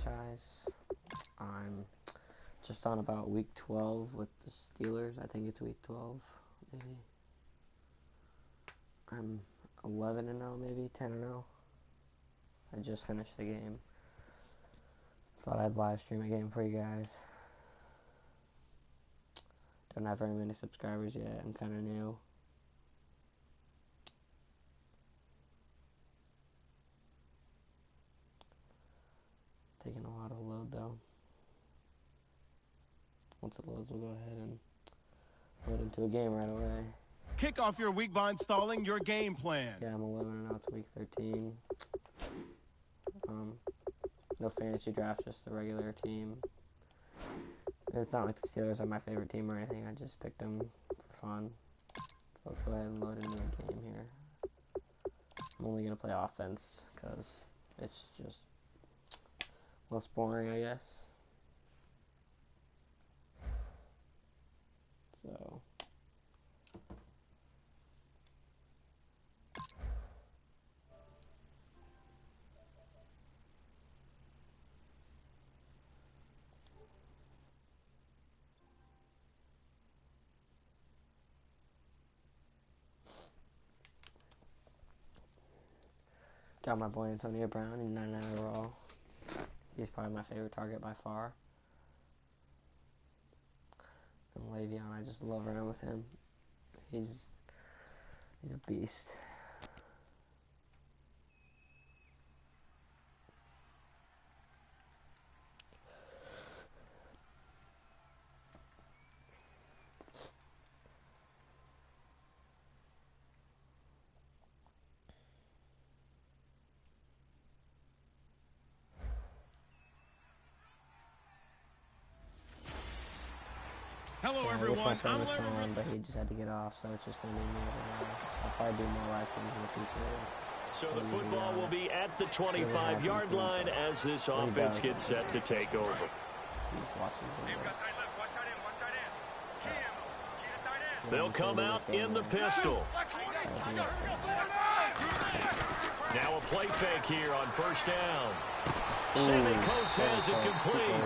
franchise. I'm just on about week 12 with the Steelers. I think it's week 12, maybe. I'm 11-0, maybe 10-0. I just finished the game. Thought I'd live stream a game for you guys. Don't have very many subscribers yet. I'm kind of new. Taking a while to load though. Once it loads, we'll go ahead and load into a game right away. Kick off your week by installing your game plan. Yeah, I'm 11-0. It's week 13. No fantasy draft, just the regular team. And it's not like the Steelers are my favorite team or anything. I just picked them for fun. So let's go ahead and load into a game here. I'm only going to play offense because it's just less boring, I guess. So got my boy Antonio Brown in 99 overall. He's probably my favorite target by far. And Le'Veon, I just love running with him. He's a beast. Hello, Yeah, everyone. I'm I'm Sean, but he just had to get off, so it's just going to be me over there. I'll probably do more live streams in the future. So the football will be at the 25-yard line as this offense gets set to take over. They'll come out in the pistol. Now a play fake here on first down. Sammy Coates has it complete.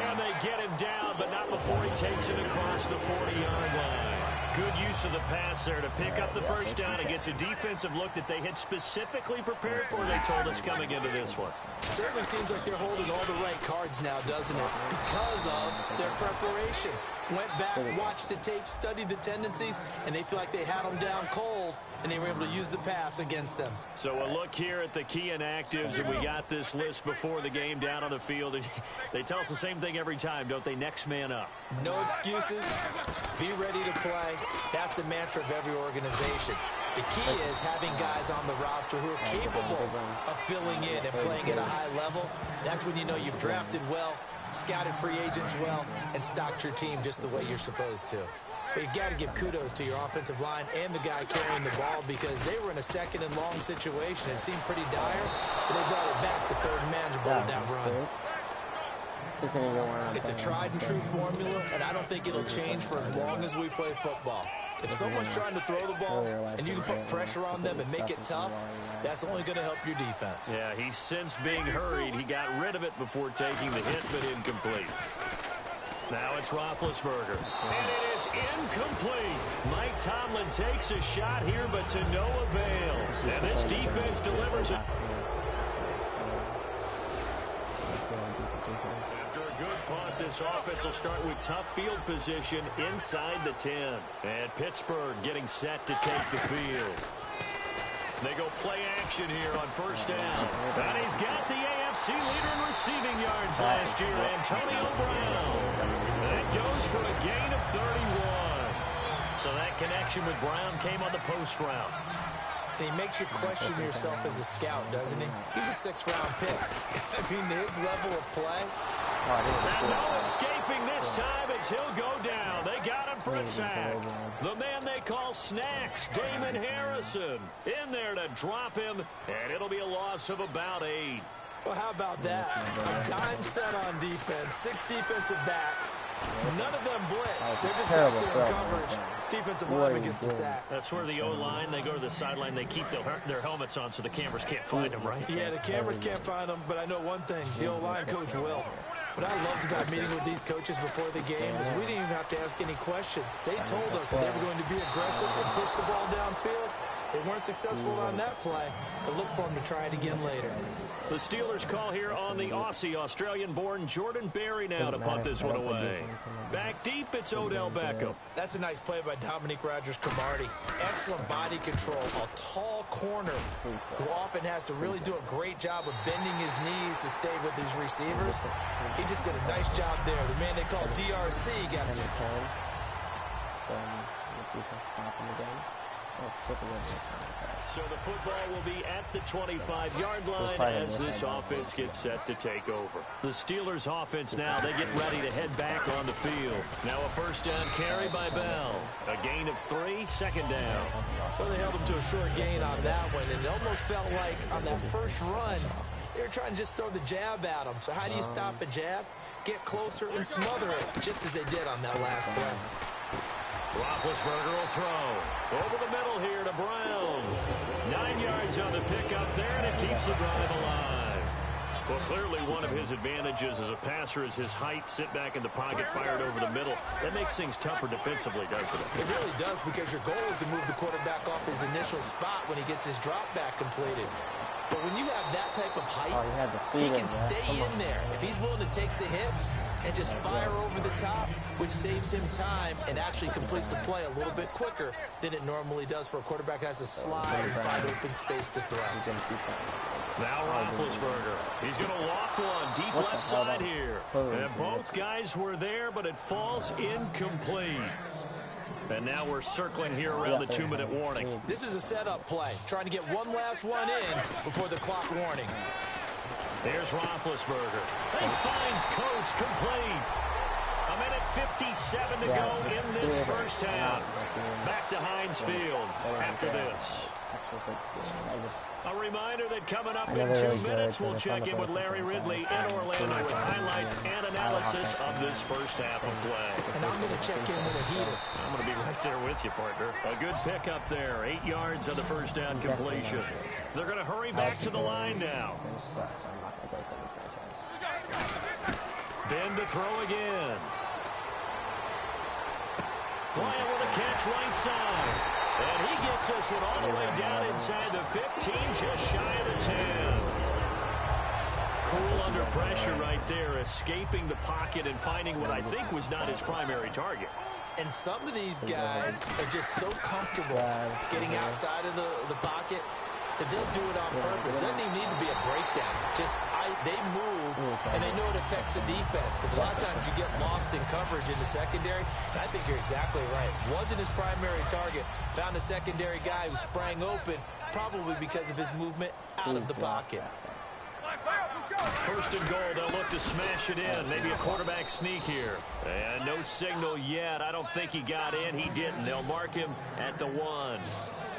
And they get him down, but not before he takes it across the 40-yard line. Good use of the pass there to pick up the first down against a defensive look that they had specifically prepared for, they told us, coming into this one. Certainly seems like they're holding all the right cards now, doesn't it? Because of their preparation. Went back, watched the tape, studied the tendencies, and they feel like they had them down cold, and they were able to use the pass against them. So a look here at the key inactives, and we got this list before the game down on the field. They tell us the same thing every time, don't they? Next man up. No excuses. Be ready to play. That's the mantra of every organization. The key is having guys on the roster who are capable of filling in and playing at a high level. That's when you know you've drafted well, scouted free agents well, and stocked your team just the way you're supposed to. But you got to give kudos to your offensive line and the guy carrying the ball, because they were in a second and long situation. It seemed pretty dire, but they brought it back to third and manageable with that run. It's a tried and true formula, and I don't think it'll change for as long as we play football. If someone's trying to throw the ball and you can put pressure on them and make it tough, that's only going to help your defense. Yeah, he's since being hurried. He got rid of it before taking the hit, but incomplete. Now it's Roethlisberger. And it is incomplete. Mike Tomlin takes a shot here, but to no avail. And this defense delivers it. After a good punt, this offense will start with tough field position inside the 10. And Pittsburgh getting set to take the field. They go play action here on first down. And he's got the AFC leader in receiving yards last year, Antonio Brown. That goes for a gain of 31. So that connection with Brown came on the post route. And he makes you question yourself as a scout, doesn't he? He's a 6th-round pick. I mean, his level of play. And no escaping this time as he'll go down. They got him for a sack. The man they call Snacks, Damon Harrison, in there to drop him, and it'll be a loss of about 8. Well, how about that? A dime set on defense, 6 defensive backs. None of them blitz. They're just back there in coverage. Defensive lineman gets the sack. That's where the O-line, they go to the sideline, they keep their helmets on so the cameras can't find them, right? Yeah, the cameras can't find them, but I know one thing. The O-line coach will. What I loved about meeting with these coaches before the game is we didn't even have to ask any questions. They told us that they were going to be aggressive and push the ball downfield. They weren't successful on that play, but look for them to try it again later. The Steelers call here on the Aussie, Australian-born Jordan Berry now to punt this one away. Back deep, it's Odell Beckham. That's a nice play by Dominique Rodgers-Cromartie. Excellent body control, a tall corner who often has to really do a great job of bending his knees to stay with his receivers. He just did a nice job there. The man they call DRC got him. So the football will be at the 25-yard line as this offense gets set to take over. The Steelers offense now, they get ready to head back on the field. Now a first down carry by Bell. A gain of 3, second down. Well, they held him to a short gain on that one, and it almost felt like on that first run, they were trying to just throw the jab at him. So how do you stop a jab? Get closer and smother it, just as they did on that last play. Roethlisberger will throw. Over the middle here to Brown. 9 yards on the pickup there, and it keeps the drive alive. Well, clearly one of his advantages as a passer is his height. Sit back in the pocket, fired over the middle. That makes things tougher defensively, doesn't it? It really does, because your goal is to move the quarterback off his initial spot when he gets his drop back completed. But when you have that type of height, he can stay in there. If he's willing to take the hits and just fire over the top, which saves him time and actually completes a play a little bit quicker than it normally does for a quarterback who has to slide and find open space to throw. Now Roethlisberger. He's going to loft one deep left side here. And both guys were there, but it falls incomplete. And now we're circling here around the 2-minute warning. This is a setup play, trying to get one last one in before the clock warning. Here's Roethlisberger. He finds Coates complete. A minute 57 to go in this first half. Back to Heinz Field after this. A reminder that coming up in 2 minutes, we'll check in with Larry Ridley in Orlando with highlights and analysis of this first half of play. And I'm going to check in with a heater. I'm going to be right there with you, partner. A good pickup there. 8 yards on the first down completion. They're going to hurry back to the line now. Ben to throw again. Bryant with a catch right side. And he gets this one all the way down inside the 15, just shy of the 10. Cool under pressure right there, escaping the pocket and finding what I think was not his primary target. And some of these guys are just so comfortable getting outside of the pocket that they'll do it on purpose. It doesn't even need to be a breakdown. Just they move, and they know it affects the defense. Because a lot of times you get lost in coverage in the secondary. And I think you're exactly right. Wasn't his primary target. Found a secondary guy who sprang open, probably because of his movement out of the pocket. First and goal, they'll look to smash it in. Maybe a quarterback sneak here. And no signal yet. I don't think he got in. He didn't. They'll mark him at the 1.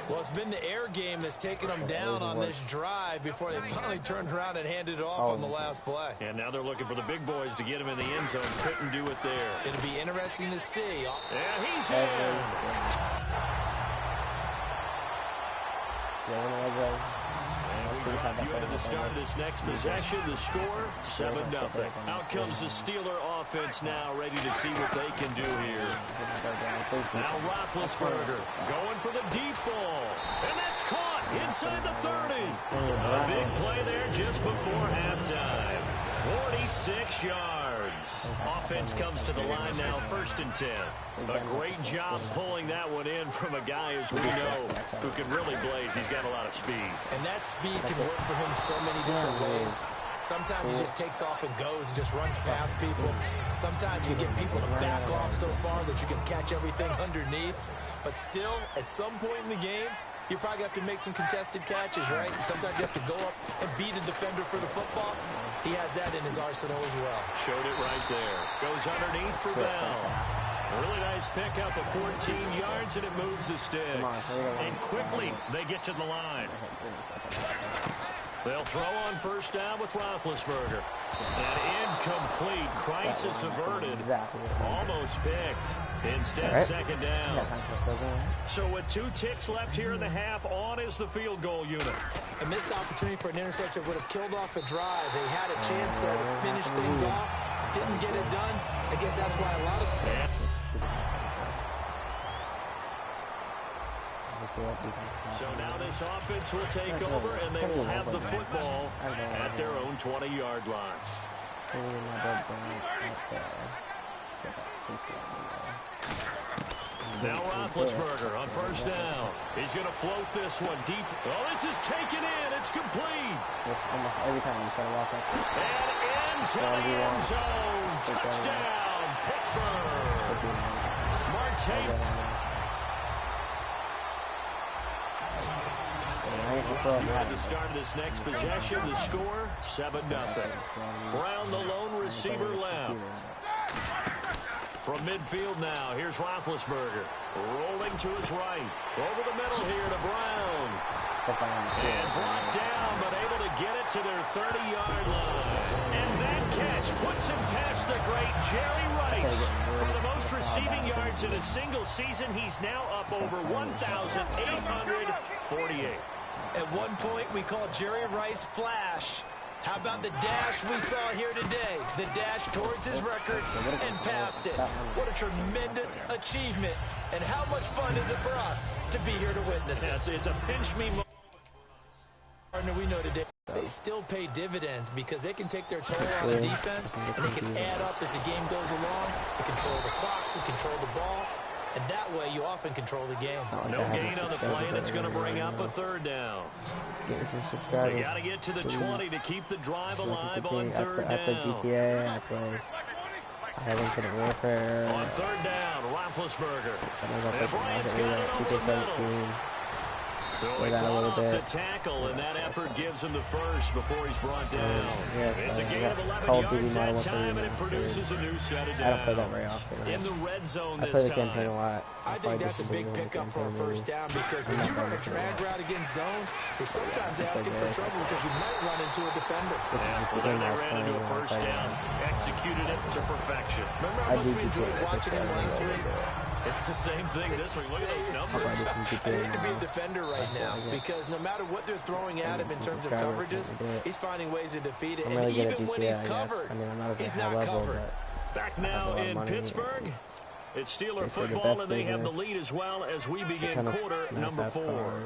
Well, it's been the air game that's taken them down on this drive before they finally turned around and handed it off on the last play. And now they're looking for the big boys to get him in the end zone. Couldn't do it there. It'll be interesting to see. Yeah, he's in. And we drop you into the start of this next possession. The score, 7-0. Out comes the Steeler offense now, ready to see what they can do here. Now Roethlisberger going for the deep ball. And that's caught inside the 30. A big play there just before halftime. 46 yards. Offense comes to the line now, 1st and 10. A great job pulling that one in from a guy, as we know, who can really blaze. He's got a lot of speed. And that speed can work for him so many different ways. Sometimes he just takes off and goes and just runs past people. Sometimes you get people to back off so far that you can catch everything underneath. But still, at some point in the game, you probably have to make some contested catches, right? Sometimes you have to go up and beat a defender for the football. He has that in his arsenal as well. Showed it right there. Goes underneath for Bell. Really nice pickup of 14 yards, and it moves the sticks. And quickly, they get to the line. They'll throw on first down with Roethlisberger. An incomplete, crisis averted. Almost picked. Instead, second down. So with 2 ticks left here in the half, on is the field goal unit. A missed opportunity for an interception would have killed off a drive. They had a chance there to finish things off. Didn't get it done. I guess that's why a lot of... So now this offense will take over, and they will have the football at their own 20-yard line. Now Roethlisberger on first down. He's going to float this one deep. Oh, this is taken in. It's complete. Almost every time you start watching. And into the end zone. Touchdown, Pittsburgh. Marte. At the start of this next possession, the score, 7-0. Brown, the lone receiver, left. From midfield now, here's Roethlisberger. Rolling to his right. Over the middle here to Brown. And brought down, but able to get it to their 30-yard line. And that catch puts him past the great Jerry Rice. For the most receiving yards in a single season, he's now up over 1,848. At one point, we called Jerry Rice Flash. How about the dash we saw here today? The dash towards his record and past it. What a tremendous achievement. And how much fun is it for us to be here to witness it? It's a pinch me moment. Partner, we know today they still pay dividends because they can take their toll on the defense and they can add up as the game goes along. They control the clock, they control the ball. And that way, you often control the game. No gain on the play, and it's going to bring up a third down. They got to get to the 20 to keep the drive alive on third down. I play GTA, I haven't put it warfare. On third down, Roethlisberger. And Bryant's got it over the middle. So he fought off the tackle, and that effort gives him the first before he's brought down. It's a gain of 11 yards that time, and it produces a new set of downs. I don't play that very often. In the red zone this this time. I play the campaign a lot. I think that's a big pickup for a first down because when you run a drag route against zone, you're sometimes asking for trouble because you might run into a defender. Well, then they ran into a first down, executed it to perfection. Remember how much we enjoyed watching him last week? It's the same thing this week. Look at those numbers. I need to be a defender right now because no matter what they're throwing at him in terms of coverages, he's finding ways to defeat it. And even when he's covered, he's not covered. Back now in Pittsburgh. It's Steeler football, and they have the lead as well as we begin quarter number 4.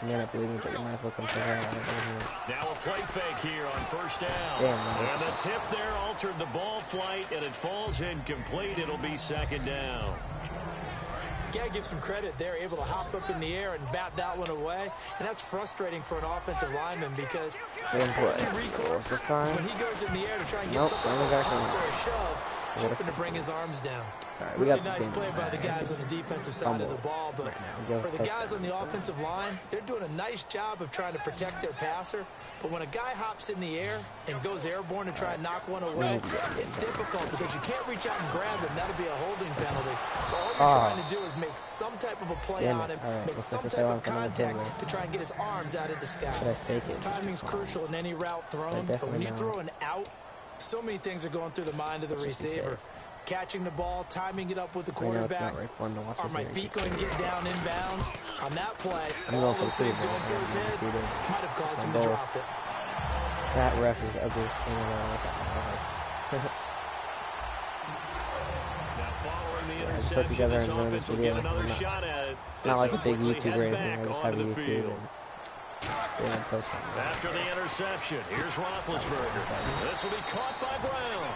Man, I believe that you might as well come check out. Now a play fake here on first down. And the tip there altered the ball flight, and it falls incomplete. It'll be second down. You got to give some credit. They're able to hop up in the air and bat that one away. And that's frustrating for an offensive lineman because recourse is when he goes in the air to try and get something like a pop or a shove, hoping to bring his arms down. Really nice play by the guys on the defensive side of the ball, but for the guys on the offensive line, they're doing a nice job of trying to protect their passer. But when a guy hops in the air and goes airborne to try and knock one away, it's difficult because you can't reach out and grab him. That'll be a holding penalty. So all you're trying to do is make some type of a play on him, make some type of contact to try and get his arms out of the sky. Timing's crucial in any route thrown, but when you throw an out, so many things are going through the mind of the receiver. Catching the ball, timing it up with the quarterback. Are my feet going to get down inbounds? On that play, all those things going through his head might have caused him to drop it. That ref is the ugliest thing in the world. Now following the interception, this offense will get another shot at it. Not like a big YouTuber or anything, I just have a YouTube. After the interception, here's Roethlisberger. This will be caught by Brown.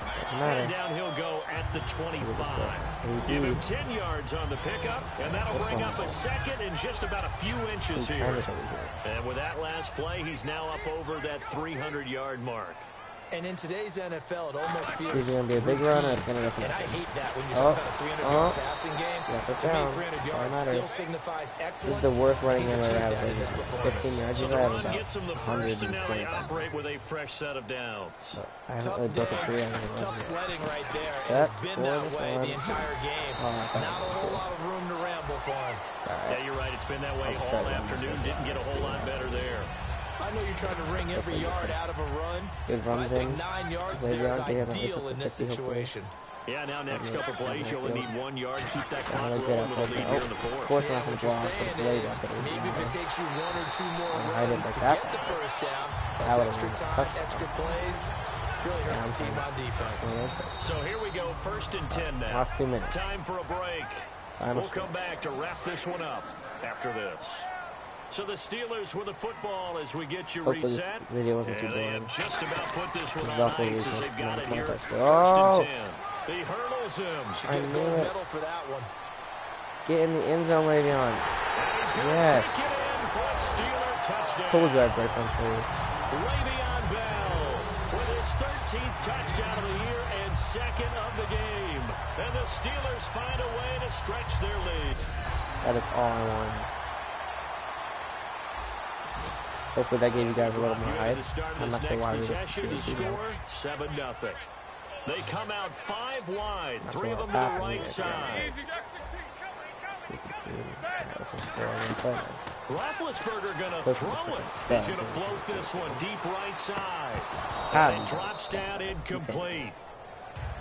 And down he'll go at the 25. Give him 10 yards on the pickup, and that'll bring up a second in just about a few inches here. And with that last play, he's now up over that 300-yard mark. And in today's NFL, it almost feels either going to be a big run or it's going to go. And I hate that when you talk about a 300-yard passing game. To me, 300 yards still signifies excellence. This is the worst running game I've ever had. 15 yards. So the run gets them the first, and now they operate with a fresh set of downs. I haven't really broke a tree. Tough sledding right there. It's been that way the entire game. Not a whole lot of room to ramble for him. Yeah, you're right. It's been that way all afternoon. Didn't get a whole lot better there. I know you're trying to wring every yard out of a run, Good but I runs think in. 9 yards Le'Veon, there is they have at least ideal up in to this 50 hopefully. situation. Yeah, now next couple plays, you only need 1 yard. Keep that clock Really good rolling with a at lead that. here in the Of fourth. course, we're Yeah, not going what to you're block, but saying it's Le'Veon is that maybe if it takes you 1 or 2 more I didn't runs like to that. get the first down, That that's would've extra been a time, touchdown. extra plays, really hurts the team on defense. So here we go, 1st and 10 now. Last 2 minutes. Time for a break. We'll come back to wrap this one up after this. So the Steelers with the football as we get you Hopefully reset. this video wasn't too And they boring. have just about put this one This is on awful ice as weakness. they've got it here. Oh! 1st and 10. He hurdles him. I Get a knew gold it. medal for that one. Get in the end zone, Le'Veon. And he's going to Yes. take it in for a Steeler touchdown. Told you I'd break them for you. Le'Veon Bell with his 13th touchdown of the year and 2nd of the game. And the Steelers find a way to stretch their lead. That is all I wanted. Hopefully that gave you guys a little more hype. I'm not sure why we didn't possession do to that. score 7-0. They come out 5 wide, 3 of them to the right side. Roethlisberger going to throw it. He's going to float this one deep right side. And it drops down incomplete.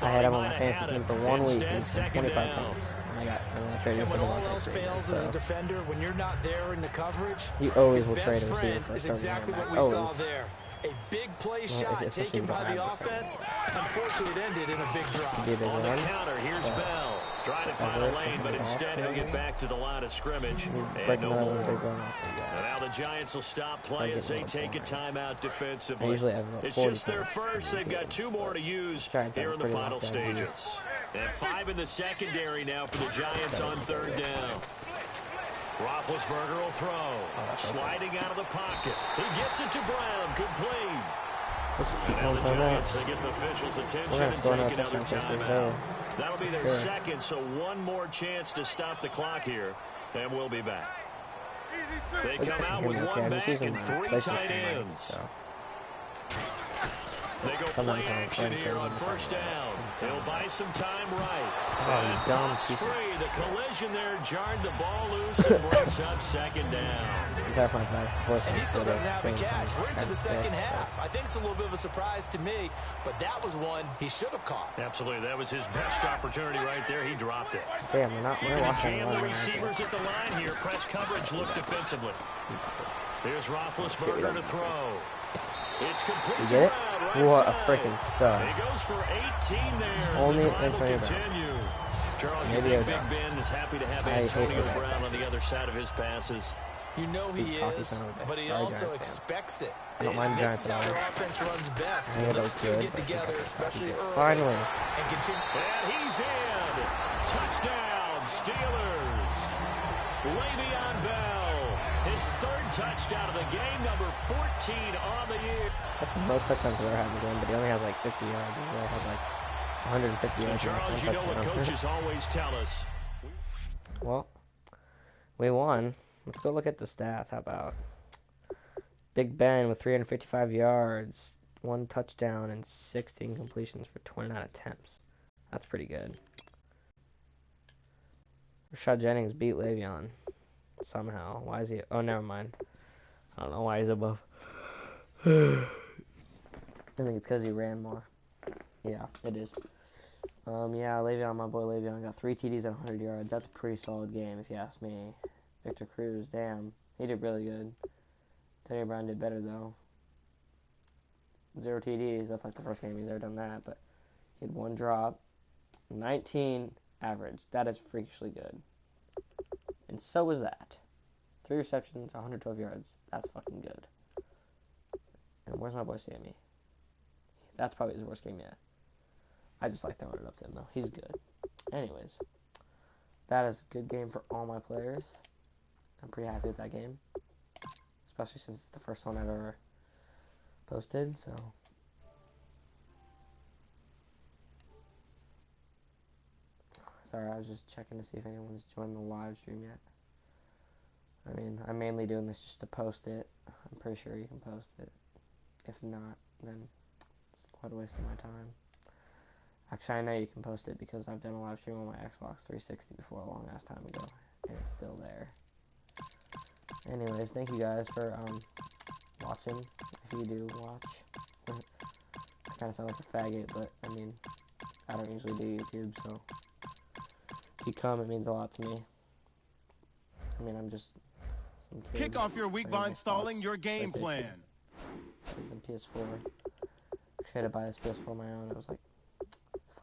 I had him on my fantasy team for 1 week Instead, and 25 2nd down. points. And I traded And for when all Devontae else Freeman, fails as a so defender, when you're not there in the coverage, you always your will trade best a receiver friend for a is starting exactly running what back. we saw Always. there. A big play Well, shot especially taken if you by don't the have the offense. Unfortunately, it ended in a big drop. Be a big On the run. counter, here's Bell. Trying to find a lane, but instead he'll get back to the line of scrimmage. Break And no another more. big run off the And now the Giants will stop play as they take a timeout I defensively. usually have about It's 40 just their points. first. They've got 2 more to use Giants have here a in the pretty final lockdown lead. stages. And 5 in the secondary now for the Giants on 3rd down. Roethlisberger will throw. Sliding out of the pocket. He gets it to Brown. Complete. Let's just keep And now going the time Giants, out. they get the officials' We're attention going to and score another take another touchdown since timeout. over. That'll be their Sure. 2nd, so 1 more chance to stop the clock here, and we'll be back. They come out with 1 back and 3 tight ends. So. They go play action here on 1st down. They'll buy some time right. And dumb Fox people. free. The collision there jarred the ball loose and brings up 2nd down. And he still doesn't have a catch. We're into the second half. I think it's a little bit of a surprise to me, but that was one he should have caught. Absolutely. That was his best opportunity right there. He dropped it. Damn, we're not Looking to watching jam the receivers at the line here. Press coverage look defensively. Here's Roethlisberger to throw. It's complete. You to get it? Brown, right What a side. freaking stud. He goes for 18 there as Only the drive will Antonio Brown. continue. Charles, you Maybe think Odell. Big Ben is happy to have I hate Antonio Odell. Brown on the other side of his passes? You know he He's cocky is, son of a bitch. but he Sorry, also Giants fans. expects it. I don't mind This Giants is how at all. their offense runs best. I When think those that two was good, get but together, I think especially early, Finally. and continue. And he's in. Touchdown, Steelers. Le'Veon Bell, his 3rd touchdown of the game, number 14 on the year. That's the most touchdowns I've ever had in the game, but he only has like 50 yards. He only has like 150 yards. Charles, you know what touchdown. coaches always tell us. Well, we won. Let's go look at the stats. How about Big Ben with 355 yards, 1 touchdown, and 16 completions for 29 attempts. That's pretty good. Rashad Jennings beat Le'Veon somehow. Why is he? Oh, never mind. I don't know why he's above. I think it's because he ran more. Yeah, it is. Yeah, Le'Veon, my boy Le'Veon, got 3 TDs and 100 yards. That's a pretty solid game, if you ask me. Victor Cruz, damn, he did really good. Antonio Brown did better, though. 0 TDs, that's like the first game he's ever done that, but he had 1 drop. 19 average. That is freakishly good. And so was that. 3 receptions, 112 yards. That's fucking good. And where's my boy Sammy? That's probably his worst game yet. I just like throwing it up to him, though. He's good. Anyways, that is a good game for all my players. I'm pretty happy with that game. Especially since it's the first one I've ever posted, so. Sorry, I was just checking to see if anyone's joined the live stream yet. I mean, I'm mainly doing this just to post it. I'm pretty sure you can post it. If not, then it's quite a waste of my time. Actually, I know you can post it because I've done a live stream on my Xbox 360 before a long ass time ago, and it's still there. Anyways, thank you guys for watching, if you do watch. I kind of sound like a faggot, but I mean, I don't usually do YouTube, so if you come, it means a lot to me. I mean, I'm just some kid. Kick off your week by installing your game plan. Some PS4. I had to buy this PS4 on my own. It was like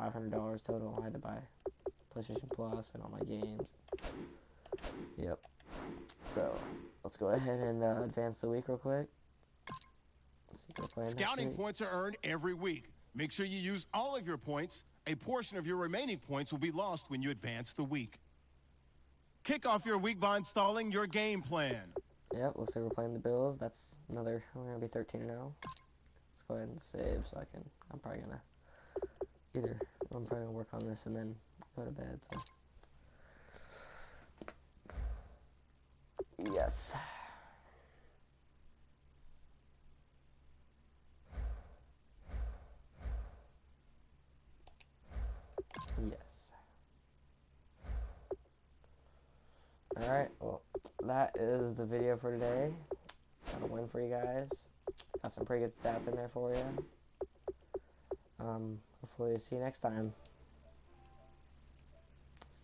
$500 total. I had to buy PlayStation Plus and all my games. Yep. So let's go ahead and advance the week real quick. Let's see, we're playing Scouting points are earned every week. Make sure you use all of your points. A portion of your remaining points will be lost when you advance the week. Kick off your week by installing your game plan. Yep, looks like we're playing the Bills. That's another, we're going to be 13-0. Let's go ahead and save so I can, I'm probably going to work on this and then go to bed, so. Yes. Yes. Alright, well, that is the video for today. Got a win for you guys. Got some pretty good stats in there for you. Hopefully see you next time.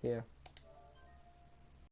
See ya.